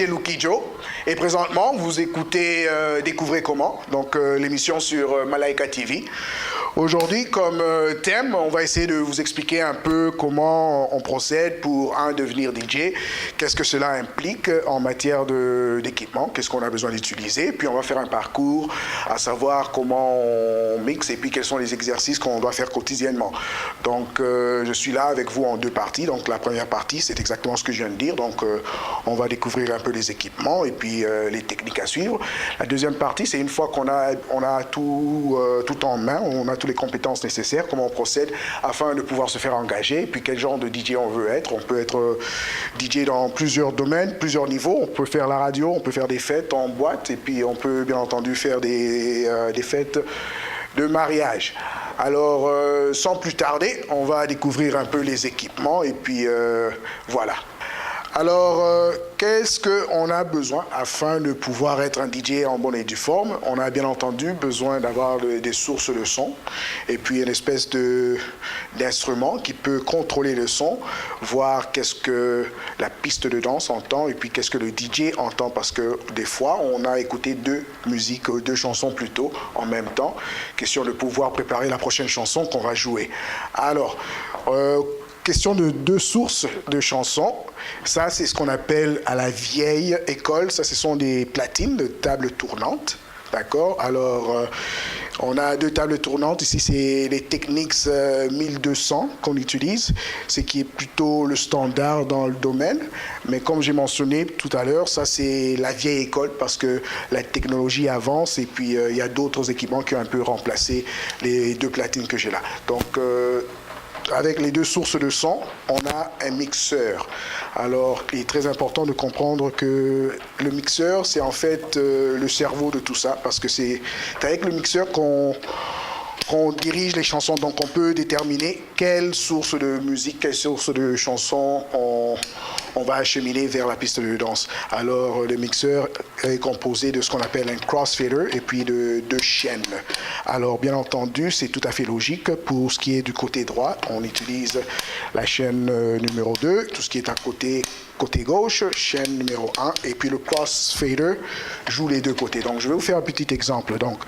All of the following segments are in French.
DJ Lucky Joe. Et présentement, vous écoutez Découvrez comment, donc l'émission sur Malaika TV. Aujourd'hui, comme thème, on va essayer de vous expliquer un peu comment on procède pour devenir DJ, qu'est-ce que cela implique en matière d'équipement, qu'est-ce qu'on a besoin d'utiliser, puis on va faire un parcours à savoir comment on mixe et puis quels sont les exercices qu'on doit faire quotidiennement. Donc, je suis là avec vous en deux parties. Donc, la première partie, c'est exactement ce que je viens de dire. Donc, on va découvrir un peu les équipements et puis les techniques à suivre. La deuxième partie, c'est une fois qu'on a tout en main, on a toutes les compétences nécessaires, comment on procède afin de pouvoir se faire engager, et puis quel genre de DJ on veut être. On peut être DJ dans plusieurs domaines, plusieurs niveaux. On peut faire la radio, on peut faire des fêtes en boîte, et puis on peut bien entendu faire des fêtes de mariage. Alors, sans plus tarder, on va découvrir un peu les équipements, et puis voilà. Alors, qu'est-ce qu'on a besoin afin de pouvoir être un DJ en bonne et due forme? On a bien entendu besoin d'avoir des sources de son et puis une espèce d'instrument qui peut contrôler le son, voir qu'est-ce que la piste de danse entend et puis qu'est-ce que le DJ entend, parce que des fois, on a écouté deux musiques, deux chansons plutôt en même temps. Question de pouvoir préparer la prochaine chanson qu'on va jouer. Alors, question de deux sources de chansons. Ça, c'est ce qu'on appelle à la vieille école. Ça, ce sont des platines de table tournante. D'accord? Alors, on a deux tables tournantes. Ici, c'est les Technics 1200 qu'on utilise, ce qui est plutôt le standard dans le domaine. Mais comme j'ai mentionné tout à l'heure, ça, c'est la vieille école parce que la technologie avance et puis il y a d'autres équipements qui ont un peu remplacé les deux platines que j'ai là. Donc, avec les deux sources de son, on a un mixeur. Alors, il est très important de comprendre que le mixeur, c'est en fait le cerveau de tout ça, parce que c'est avec le mixeur qu'on dirige les chansons. Donc, on peut déterminer quelle source de musique, quelle source de chansons on va acheminer vers la piste de danse. Alors, le mixeur est composé de ce qu'on appelle un crossfader et puis de deux chaînes. Alors, bien entendu, c'est tout à fait logique. Pour ce qui est du côté droit, on utilise la chaîne numéro 2. Tout ce qui est à côté gauche, chaîne numéro 1. Et puis, le crossfader joue les deux côtés. Donc, je vais vous faire un petit exemple. Donc,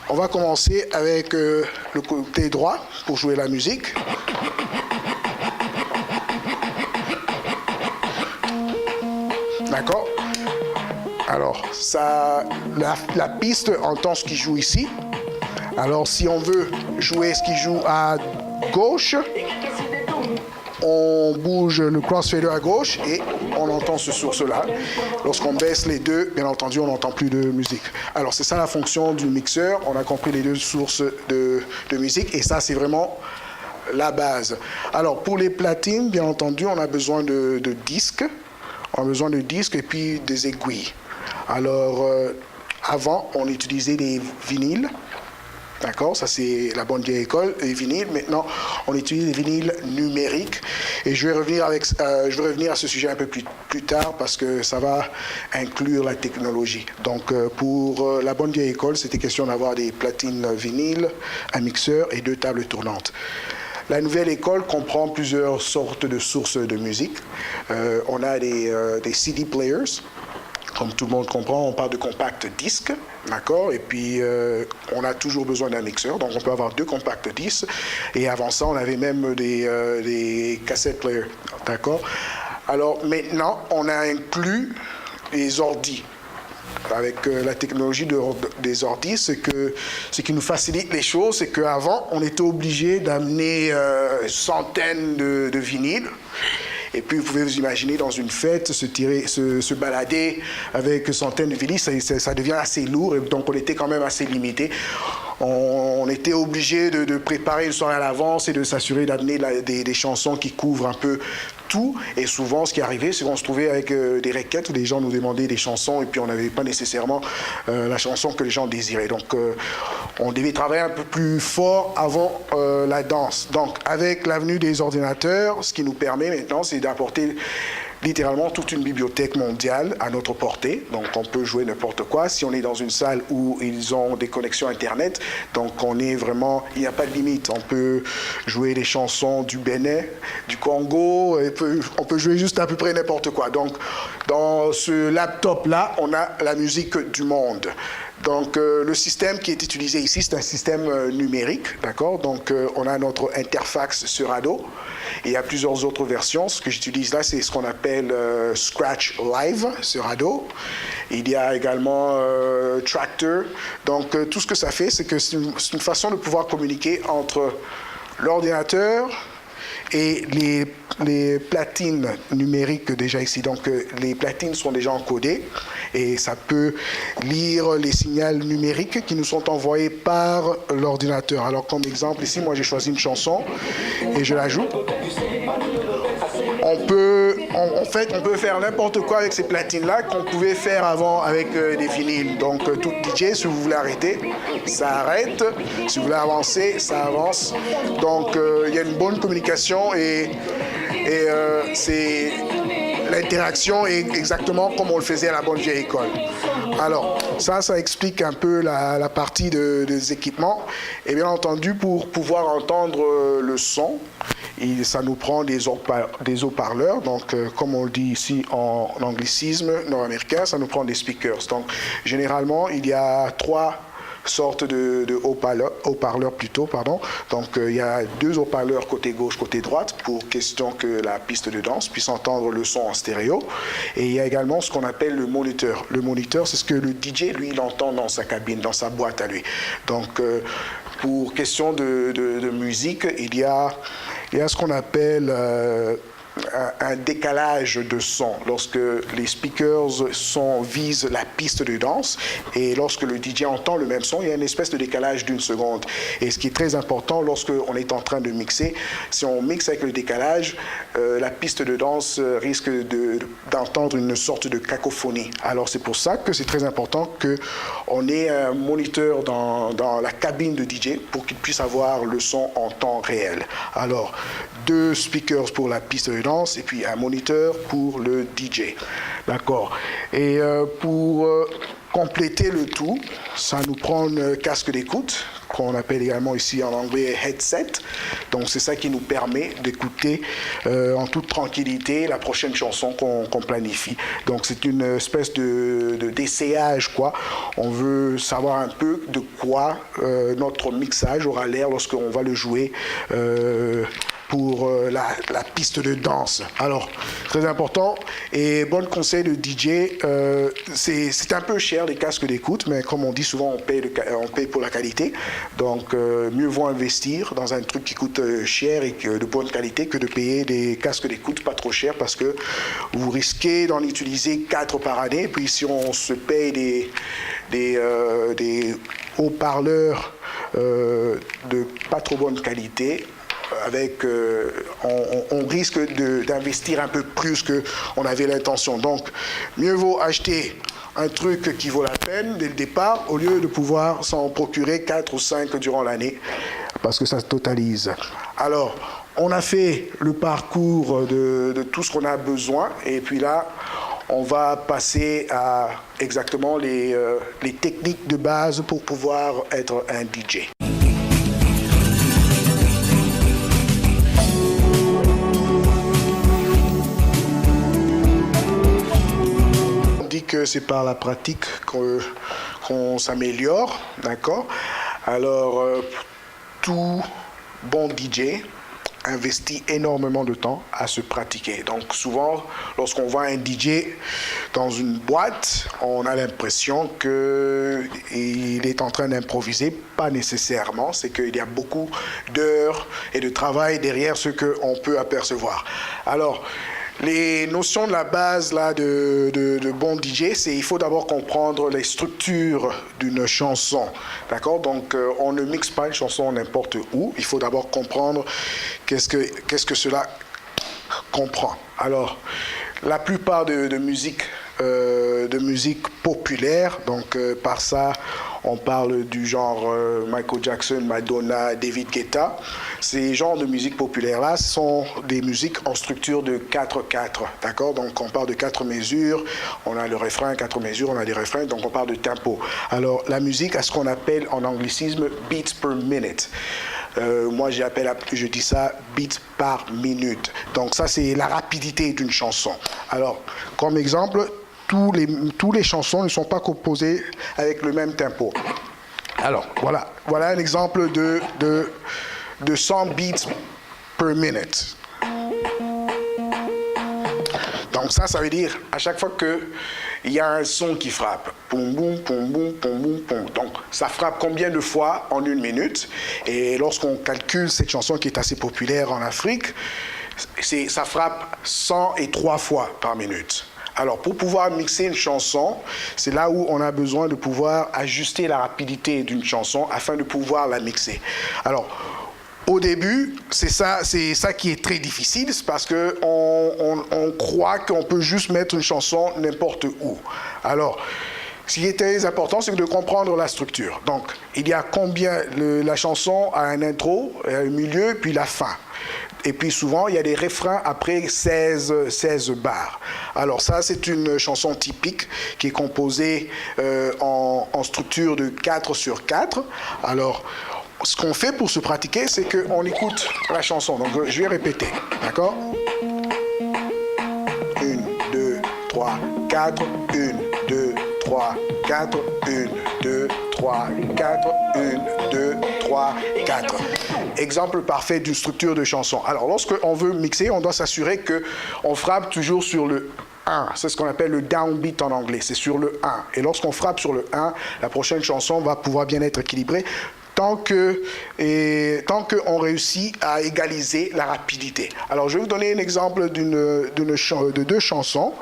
on va commencer avec le côté droit pour jouer la musique. D'accord? Alors, ça, la piste entend ce qui joue ici. Alors, si on veut jouer ce qui joue à gauche, on bouge le crossfader à gauche et on entend ce source-là. Lorsqu'on baisse les deux, bien entendu, on n'entend plus de musique. Alors, c'est ça la fonction du mixeur. On a compris les deux sources de musique et ça, c'est vraiment la base. Alors, pour les platines, bien entendu, on a besoin de disques. On a besoin de disques et puis des aiguilles. Alors, avant, on utilisait des vinyles. D'accord? Ça, c'est la bonne vieille école, les vinyles. Maintenant, on utilise les vinyles numériques. Et je vais revenir à ce sujet un peu plus tard parce que ça va inclure la technologie. Donc, pour la bonne vieille école, c'était question d'avoir des platines vinyles, un mixeur et deux tables tournantes. La nouvelle école comprend plusieurs sortes de sources de musique. On a des CD players. Comme tout le monde comprend, on parle de compact disque, d'accord? Et puis, on a toujours besoin d'un mixeur, donc on peut avoir deux compact disques. Et avant ça, on avait même des cassette players, d'accord? Alors, maintenant, on a inclus les ordis. Avec la technologie des ordis, ce qui nous facilite les choses, c'est qu'avant, on était obligé d'amener centaines de vinyles. Et puis, vous pouvez vous imaginer dans une fête, se balader avec centaines de vinyles, ça devient assez lourd. Et donc, on était quand même assez limité. On était obligé de préparer une soirée à l'avance et de s'assurer d'amener des chansons qui couvrent un peu tout. Et souvent, ce qui arrivait, c'est qu'on se trouvait avec des requêtes où les gens nous demandaient des chansons et puis on n'avait pas nécessairement la chanson que les gens désiraient. Donc, on devait travailler un peu plus fort avant la danse. Donc, avec l'avenue des ordinateurs, ce qui nous permet maintenant, c'est d'apporter littéralement toute une bibliothèque mondiale à notre portée. Donc, on peut jouer n'importe quoi. Si on est dans une salle où ils ont des connexions Internet, donc on est vraiment, il n'y a pas de limite. On peut jouer des chansons du Bénin, du Congo, on peut jouer juste à peu près n'importe quoi. Donc, dans ce laptop-là, on a la musique du monde. Donc, le système qui est utilisé ici, c'est un système numérique, d'accord? Donc, on a notre interface sur Ado. Et il y a plusieurs autres versions. Ce que j'utilise là, c'est ce qu'on appelle Scratch Live sur Ado. Il y a également Tractor. Donc, tout ce que ça fait, c'est que c'est une façon de pouvoir communiquer entre l'ordinateur et les platines numériques déjà ici. Donc, les platines sont déjà encodées et ça peut lire les signaux numériques qui nous sont envoyés par l'ordinateur. Alors, comme exemple, ici, moi, j'ai choisi une chanson et je la joue. On peut faire n'importe quoi avec ces platines-là qu'on pouvait faire avant avec des vinyles. Donc, tout DJ, si vous voulez arrêter, ça arrête. Si vous voulez avancer, ça avance. Donc, il y a une bonne communication et c'est l'interaction est exactement comme on le faisait à la bonne vieille école. Alors, ça explique un peu la partie des équipements. Et bien entendu, pour pouvoir entendre le son, ça nous prend des haut-parleurs. Donc, comme on le dit ici en anglicisme nord-américain, ça nous prend des speakers. Donc, généralement, il y a 3 sortes de haut-parleurs plutôt, pardon. Donc, il y a 2 haut-parleurs côté gauche, côté droite, pour question que la piste de danse puisse entendre le son en stéréo. Et il y a également ce qu'on appelle le moniteur. Le moniteur, c'est ce que le DJ, lui, il entend dans sa cabine, dans sa boîte à lui. Donc, pour question de musique, il y a ce qu'on appelle un décalage de son lorsque les speakers visent la piste de danse et lorsque le DJ entend le même son, il y a une espèce de décalage d'1 seconde. Et ce qui est très important lorsqu'on est en train de mixer, si on mixe avec le décalage, la piste de danse risque d'entendre une sorte de cacophonie. Alors c'est pour ça que c'est très important qu'on ait un moniteur dans la cabine de DJ pour qu'il puisse avoir le son en temps réel. Alors, 2 speakers pour la piste de danse et puis un moniteur pour le DJ. D'accord. Et pour compléter le tout, ça nous prend un casque d'écoute qu'on appelle également ici en anglais headset. Donc c'est ça qui nous permet d'écouter en toute tranquillité la prochaine chanson qu'on planifie. Donc c'est une espèce d'essayage quoi. On veut savoir un peu de quoi notre mixage aura l'air lorsqu'on va le jouer pour la piste de danse. Alors, très important. Et bon conseil de DJ, c'est un peu cher les casques d'écoute, mais comme on dit souvent, on paye pour la qualité. Donc, mieux vaut investir dans un truc qui coûte cher et de bonne qualité que de payer des casques d'écoute pas trop chers parce que vous risquez d'en utiliser 4 par année. Puis si on se paye des haut-parleurs de pas trop bonne qualité, on risque d'investir un peu plus qu'on avait l'intention. Donc, mieux vaut acheter un truc qui vaut la peine dès le départ au lieu de pouvoir s'en procurer 4 ou 5 durant l'année parce que ça se totalise. Alors, on a fait le parcours de tout ce qu'on a besoin et puis là, on va passer à exactement les techniques de base pour pouvoir être un DJ. Que c'est par la pratique qu'on s'améliore, d'accord? Alors, tout bon DJ investit énormément de temps à se pratiquer. Donc, souvent, lorsqu'on voit un DJ dans une boîte, on a l'impression qu'il est en train d'improviser. Pas nécessairement, c'est qu'il y a beaucoup d'heures et de travail derrière ce qu'on peut apercevoir. Alors, les notions de la base là, de bon DJ, c'est il faut d'abord comprendre les structures d'une chanson. D'accord? Donc, on ne mixe pas une chanson n'importe où. Il faut d'abord comprendre qu'est-ce que cela comprend. Alors, la plupart de musique populaire, donc par ça, on parle du genre Michael Jackson, Madonna, David Guetta. Ces genres de musique populaire-là sont des musiques en structure de 4/4, d'accord? Donc on parle de 4 mesures, on a le refrain, 4 mesures, on a des refrains, donc on parle de tempo. Alors la musique a ce qu'on appelle en anglicisme beats per minute. Moi, je dis ça beats par minute. Donc ça, c'est la rapidité d'une chanson. Alors, comme exemple, tous les chansons ne sont pas composées avec le même tempo. Alors, voilà un exemple de 100 beats per minute. Donc ça veut dire à chaque fois qu'il y a un son qui frappe, poum, boum, poum, boum, poum, boum, poum. Donc ça frappe combien de fois en 1 minute? Et lorsqu'on calcule cette chanson qui est assez populaire en Afrique, ça frappe 103 fois par minute. Alors, pour pouvoir mixer une chanson, c'est là où on a besoin de pouvoir ajuster la rapidité d'une chanson afin de pouvoir la mixer. Alors, au début, c'est ça qui est très difficile, c'est parce qu'on croit qu'on peut juste mettre une chanson n'importe où. Alors, ce qui est très important, c'est de comprendre la structure. Donc, il y a la chanson a un intro, un milieu, puis la fin. Et puis souvent, il y a des refrains après 16 barres. Alors ça, c'est une chanson typique qui est composée en structure de 4/4. Alors, ce qu'on fait pour se pratiquer, c'est qu'on écoute la chanson. Donc, je vais répéter, d'accord? 1, 2, 3, 4, 1, 2, 3, 4, 1, 2, 3, 4, 1, 2, 3, 4. Exemple parfait d'une structure de chanson. Alors, lorsqu'on veut mixer, on doit s'assurer qu'on frappe toujours sur le 1. C'est ce qu'on appelle le downbeat en anglais. C'est sur le 1. Et lorsqu'on frappe sur le 1, la prochaine chanson va pouvoir bien être équilibrée tant qu'on réussit à égaliser la rapidité. Alors, je vais vous donner un exemple de 2 chansons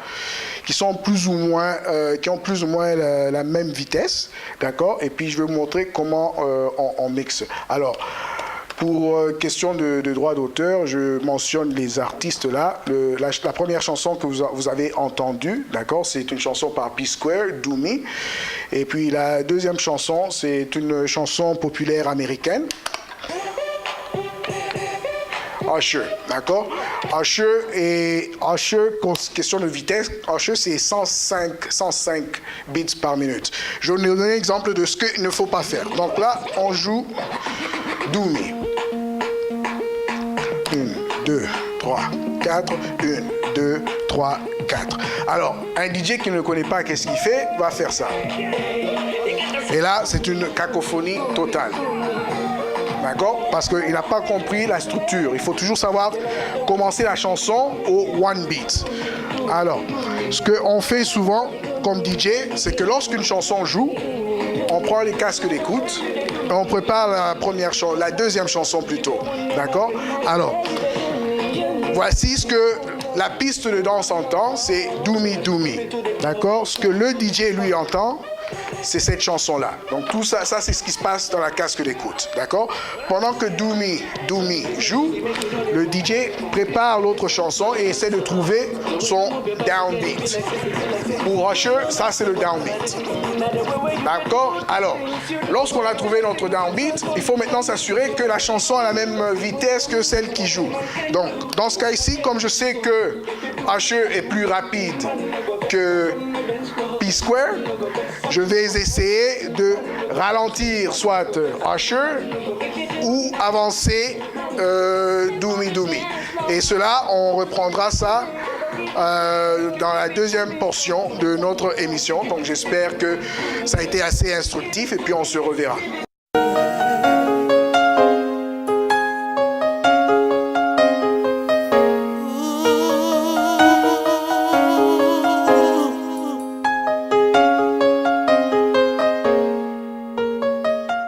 qui sont plus ou moins, la même vitesse, d'accord? Et puis, je vais vous montrer comment on mixe. Alors, pour question de droit d'auteur, je mentionne les artistes là. La première chanson que vous avez entendue, d'accord, c'est une chanson par P-Square, Do Me. Et puis la deuxième chanson, c'est une chanson populaire américaine. Usher, d'accord? Usher, question de vitesse, Usher, c'est 105 beats par minute. Je vais vous donner un exemple de ce qu'il ne faut pas faire. Donc là, on joue Do Me. 1, 2, 3, 4, 1, 2, 3, 4. Alors, un DJ qui ne connaît pas qu'est-ce qu'il fait, va faire ça. Et là, c'est une cacophonie totale. D'accord? Parce qu'il n'a pas compris la structure. Il faut toujours savoir commencer la chanson au one beat. Alors, ce qu'on fait souvent comme DJ, c'est que lorsqu'une chanson joue, on prend les casques d'écoute et on prépare la deuxième chanson plutôt. D'accord? Alors, voici ce que la piste de danse entend, c'est Do Me, Do Me. D'accord? Ce que le DJ lui entend, c'est cette chanson-là. Donc tout ça c'est ce qui se passe dans la casque d'écoute. D'accord? Pendant que Do Me joue, le DJ prépare l'autre chanson et essaie de trouver son downbeat. Pour Usher, ça c'est le downbeat. D'accord? Alors, lorsqu'on a trouvé notre downbeat, il faut maintenant s'assurer que la chanson a la même vitesse que celle qui joue. Donc, dans ce cas ici, comme je sais que Usher est plus rapide que P-Square, je vais essayer de ralentir soit Usher ou avancer Do Me. Et cela, on reprendra ça dans la deuxième portion de notre émission. Donc j'espère que ça a été assez instructif et puis on se reverra.